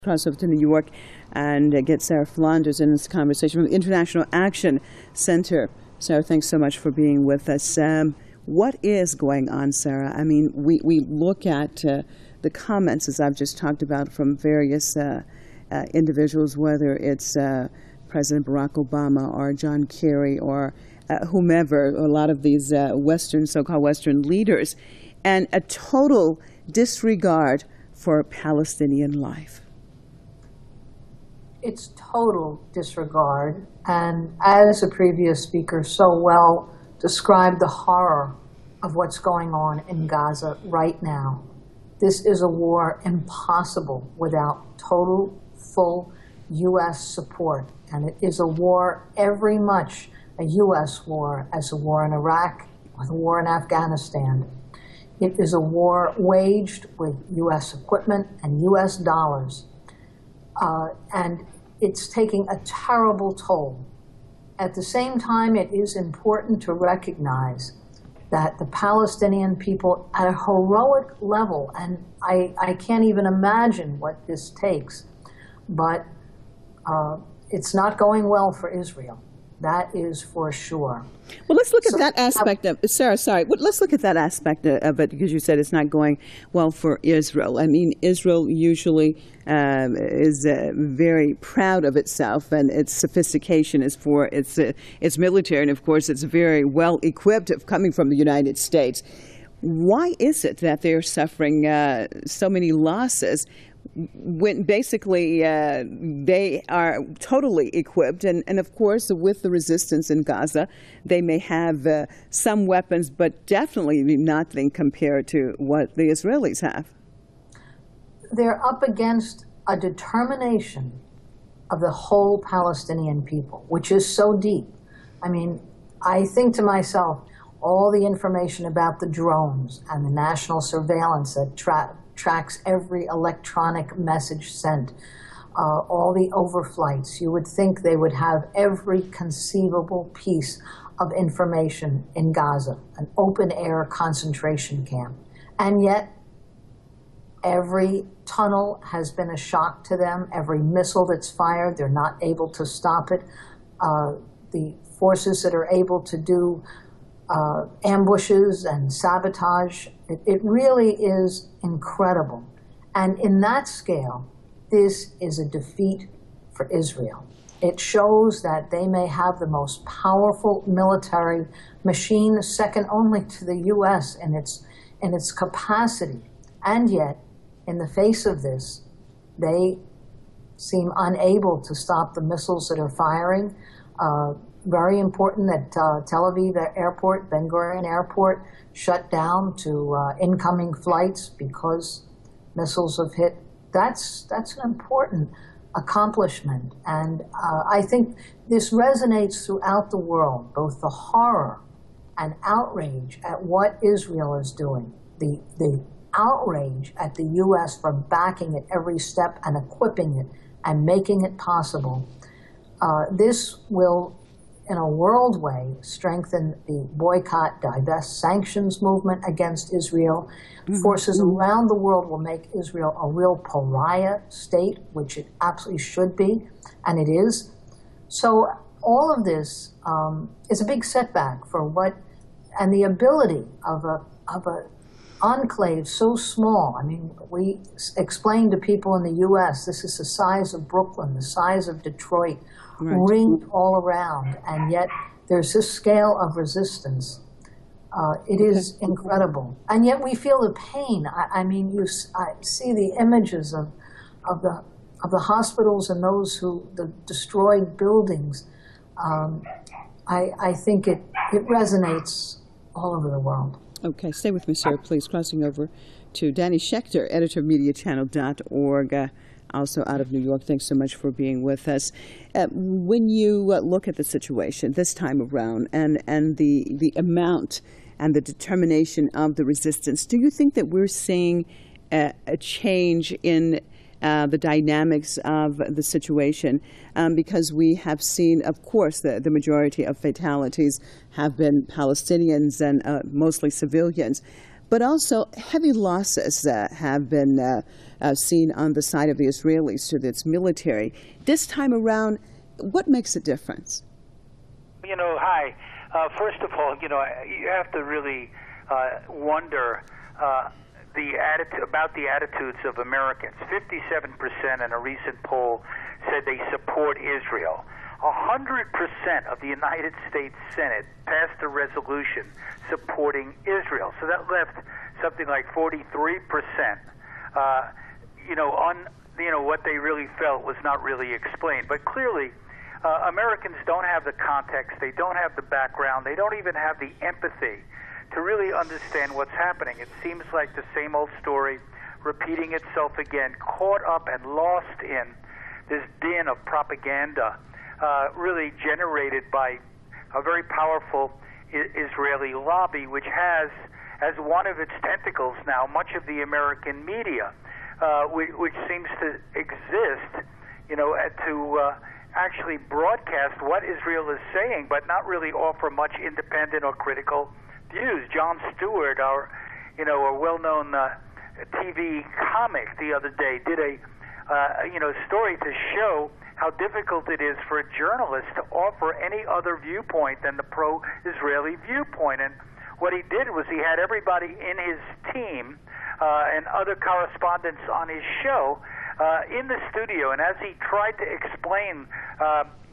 cross over to New York and get Sarah Flanders in this conversation from the International Action Center. Sarah, thanks so much for being with us. What is going on, Sarah? I mean, we look at the comments, as I've just talked about, from various individuals, whether it's President Barack Obama or John Kerry or whomever, a lot of these Western, so-called Western leaders, and a total disregard for Palestinian life. It's total disregard, and as a previous speaker so well described the horror of what's going on in Gaza right now. This is a war impossible without total, full U.S. support, and it is a war every much a U.S. war as a war in Iraq or the war in Afghanistan. It is a war waged with U.S. equipment and U.S. dollars, and it's taking a terrible toll. At the same time, it is important to recognize that the Palestinian people at a heroic level, and I can't even imagine what this takes, but it's not going well for Israel. That is for sure. Well, let's look at that aspect of Sarah. Sorry, let's look at that aspect of it, because you said it's not going well for Israel. I mean, Israel usually is very proud of itself, and its sophistication is for its military, and of course, it's very well equipped, coming from the United States. Why is it that they're suffering so many losses when basically they are totally equipped? And of course, with the resistance in Gaza, they may have some weapons, but definitely nothing compared to what the Israelis have. They're up against a determination of the whole Palestinian people, which is so deep. I mean, I think to myself, all the information about the drones and the national surveillance that tracks every electronic message sent, all the overflights, you would think they would have every conceivable piece of information in Gaza, an open-air concentration camp. And yet, every tunnel has been a shock to them. Every missile that's fired, they're not able to stop it. The forces that are able to do ambushes and sabotage, it really is incredible. And in that scale, this is a defeat for Israel. It shows that they may have the most powerful military machine, second only to the U.S. in its capacity. And yet, in the face of this, they seem unable to stop the missiles that are firing. Very important that Tel Aviv Airport, Ben Gurion Airport, shut down to incoming flights because missiles have hit. That's an important accomplishment. And I think this resonates throughout the world, both the horror and outrage at what Israel is doing, the outrage at the U.S. for backing it every step and equipping it and making it possible. This will, in a world way, strengthen the boycott, divest, sanctions movement against Israel. Forces around the world will make Israel a real pariah state, which it absolutely should be, and it is. So all of this is a big setback for what, and the ability of a enclave so small. I mean, we explain to people in the U.S., this is the size of Brooklyn, the size of Detroit, ringed all around, and yet there's this scale of resistance. It is incredible, and yet we feel the pain. I mean, I see the images of the hospitals and the destroyed buildings. I think it resonates all over the world. Okay, stay with me, sir, please. Crossing over to Danny Schechter, editor of MediaChannel.org. Also out of New York. Thanks so much for being with us. When you look at the situation this time around and the amount and the determination of the resistance, do you think that we're seeing a change in the dynamics of the situation? Because we have seen, of course, the majority of fatalities have been Palestinians and mostly civilians. but also heavy losses have been seen on the side of the Israelis to its military. This time around, what makes a difference? Hi. First of all, you have to really wonder about the attitudes of Americans. 57% in a recent poll said they support Israel. 100% of the United States Senate passed a resolution supporting Israel. So that left something like 43%, what they really felt was not really explained. But clearly, Americans don't have the context, they don't have the background, they don't even have the empathy to really understand what's happening. It seems like the same old story repeating itself again, caught up and lost in this din of propaganda really generated by a very powerful Israeli lobby, which has as one of its tentacles now much of the American media, which seems to exist, to actually broadcast what Israel is saying, but not really offer much independent or critical views. Jon Stewart, a well-known TV comic the other day, did a story to show how difficult it is for a journalist to offer any other viewpoint than the pro-Israeli viewpoint. And what he did was he had everybody in his team and other correspondents on his show in the studio, and as he tried to explain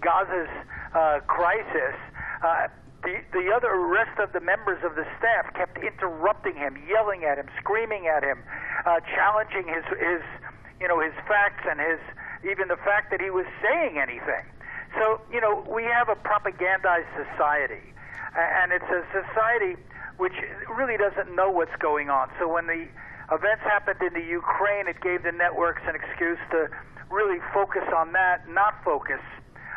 Gaza's crisis, the rest of the members of the staff kept interrupting him, yelling at him, screaming at him, challenging his facts and even the fact that he was saying anything. So, we have a propagandized society, and it's a society which really doesn't know what's going on. So when the events happened in the Ukraine, it gave the networks an excuse to really focus on that, not focus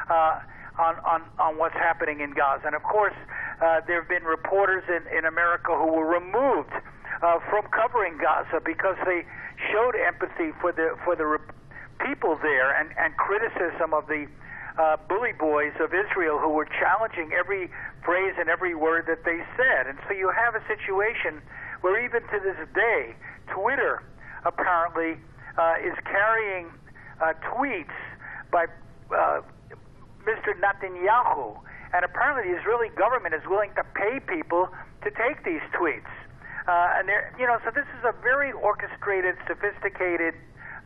on what's happening in Gaza. And of course, there have been reporters in America who were removed from covering Gaza because they showed empathy for the people there and criticism of the bully boys of Israel who were challenging every phrase and every word that they said. And so you have a situation where even to this day, Twitter apparently is carrying tweets by Mr. Netanyahu, and apparently the Israeli government is willing to pay people to take these tweets. So this is a very orchestrated, sophisticated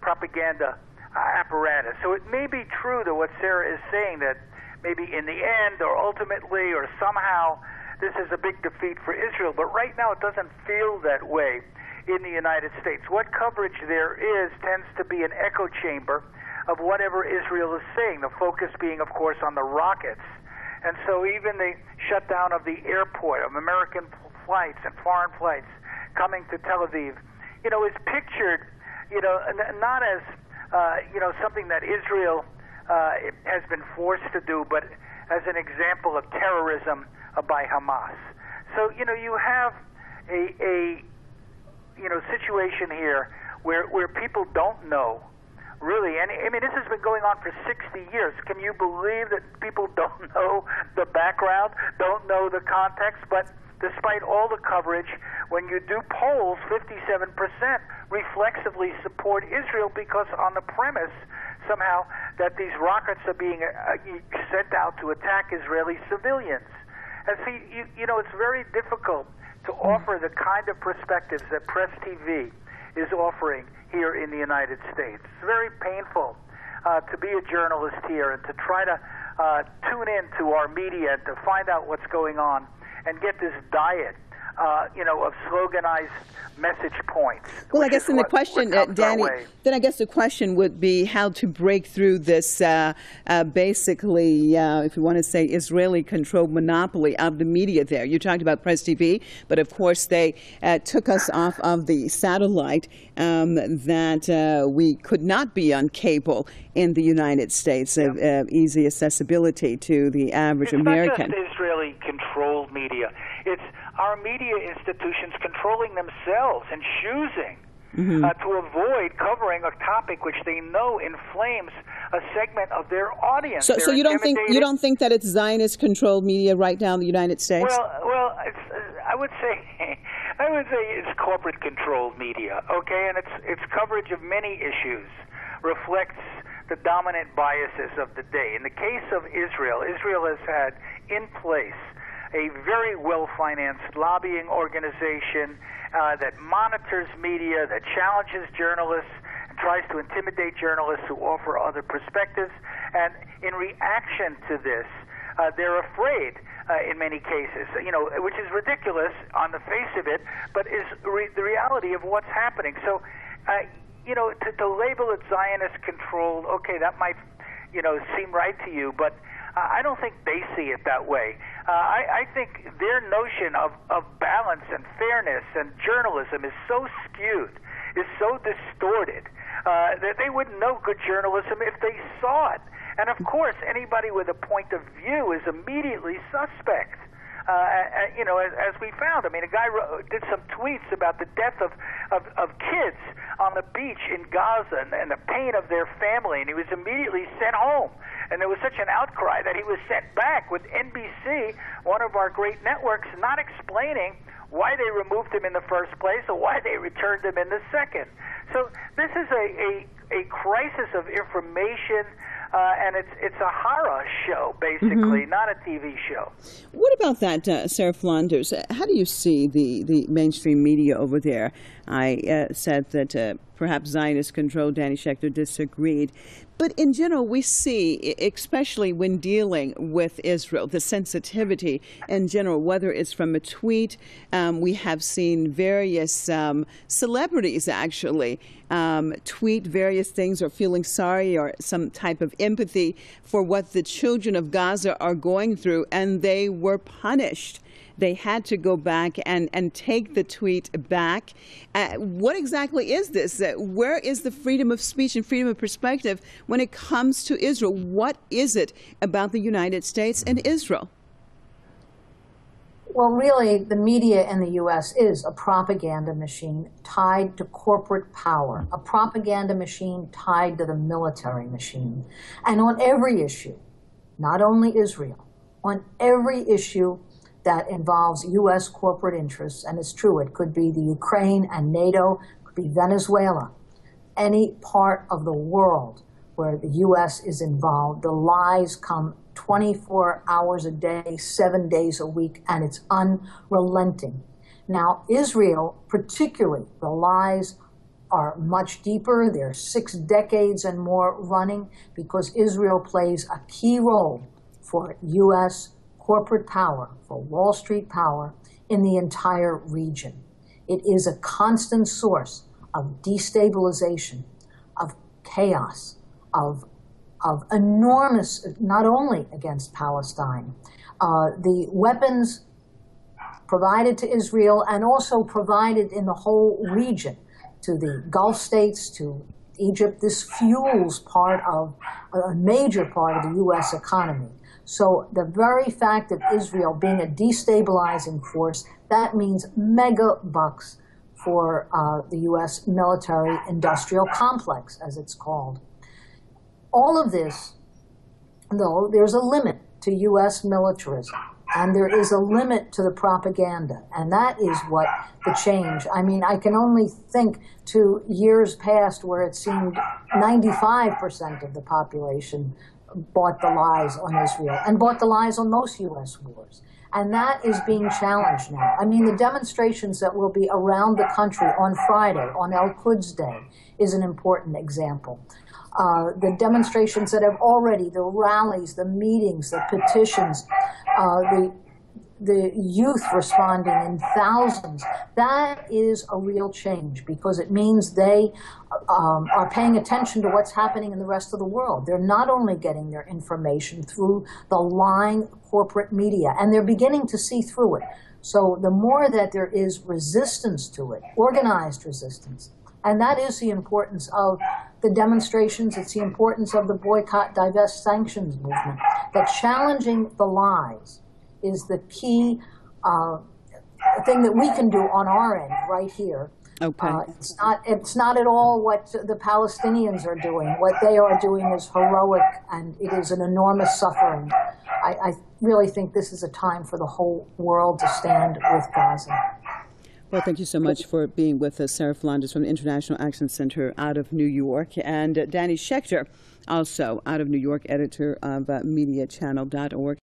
propaganda apparatus. So it may be true that what Sarah is saying, that maybe in the end or ultimately or somehow this is a big defeat for Israel, but right now it doesn't feel that way in the United States. What coverage there is tends to be an echo chamber of whatever Israel is saying, the focus being, of course, on the rockets. And so even the shutdown of the airport, of American flights and foreign flights coming to Tel Aviv, is pictured, not as, something that Israel has been forced to do, but as an example of terrorism by Hamas. So, you have a situation here where people don't know, really. And I mean, this has been going on for 60 years. Can you believe that people don't know the background, don't know the context? But despite all the coverage, when you do polls, 57% reflexively support Israel because on the premise somehow that these rockets are being sent out to attack Israeli civilians. And see, it's very difficult to offer the kind of perspectives that Press TV is offering here in the United States. It's very painful to be a journalist here and to try to tune in to our media and to find out what's going on and get this diet, of sloganized message points. Well, I guess then the question, Danny, then I guess the question would be how to break through this basically, if you want to say, Israeli-controlled monopoly of the media there. You talked about Press TV, but of course they took us off of the satellite that we could not be on cable in the United States, easy accessibility to the average American. It's not just Israeli-controlled media. It's our media institutions controlling themselves and choosing to avoid covering a topic which they know inflames a segment of their audience. So you don't think that it's Zionist-controlled media right now in the United States? Well, I would would say it's corporate-controlled media, okay, and its coverage of many issues reflects the dominant biases of the day. In the case of Israel, Israel has had in place a very well-financed lobbying organization that monitors media, that challenges journalists, and tries to intimidate journalists who offer other perspectives. And in reaction to this, they're afraid in many cases, which is ridiculous on the face of it, but is the reality of what's happening. So, to label it Zionist-controlled, okay, that might, seem right to you, but I don't think they see it that way. I think their notion of balance and fairness and journalism is so skewed, is so distorted, that they wouldn't know good journalism if they saw it. And of course, anybody with a point of view is immediately suspect. As we found. I mean, a guy did some tweets about the death of kids on the beach in Gaza and the pain of their family, and he was immediately sent home. And there was such an outcry that he was sent back, with NBC, one of our great networks, not explaining why they removed him in the first place or why they returned him in the second. So this is a crisis of information. And it's a horror show, basically, not a TV show. What about that, Sarah Flanders? How do you see the mainstream media over there? I said that perhaps Zionist-controlled. Danny Schechter disagreed. But in general, we see, especially when dealing with Israel, the sensitivity in general, whether it's from a tweet. We have seen various celebrities actually tweet various things or feeling sorry or some type of empathy for what the children of Gaza are going through, and they were punished. They had to go back and take the tweet back. What exactly is this? Where is the freedom of speech and freedom of perspective when it comes to Israel? What is it about the United States and Israel? Well, really, the media in the U.S. is a propaganda machine tied to corporate power, a propaganda machine tied to the military machine. And on every issue, not only Israel, on every issue that involves U.S. corporate interests, and it's true, it could be the Ukraine and NATO, it could be Venezuela, any part of the world where the U.S. is involved, the lies come 24 hours a day, 7 days a week, and it's unrelenting. Now, Israel, particularly, the lies are much deeper. They're 6 decades and more running, because Israel plays a key role for U.S. corporate power, for Wall Street power in the entire region. It is a constant source of destabilization, of chaos, of enormous, not only against Palestine, the weapons provided to Israel and also provided in the whole region to the Gulf states, to Egypt. This fuels part of a major part of the U.S. economy. So the very fact of Israel being a destabilizing force, that means mega bucks for the U.S. military-industrial complex, as it's called. All of this, though, there's a limit to U.S. militarism, and there is a limit to the propaganda, and that is what the change. I mean, I can only think to years past where it seemed 95% of the population bought the lies on Israel and bought the lies on most U.S. wars. And that is being challenged now. I mean, the demonstrations that will be around the country on Friday, on El-Quds Day, is an important example. The demonstrations that have already, the rallies, the meetings, the petitions, the youth responding in thousands, that is a real change, because it means they are paying attention to what's happening in the rest of the world. They're not only getting their information through the lying corporate media, and they're beginning to see through it. So the more that there is resistance to it, organized resistance, and that is the importance of the demonstrations, it's the importance of the boycott, divest, sanctions movement, that challenging the lies is the key thing that we can do on our end right here. Okay. It's not at all what the Palestinians are doing. What they are doing is heroic, and it is an enormous suffering. I really think this is a time for the whole world to stand with Gaza. Well, thank you so much for being with us, Sarah Flanders from the International Action Center out of New York, and Danny Schechter, also out of New York, editor of MediaChannel.org.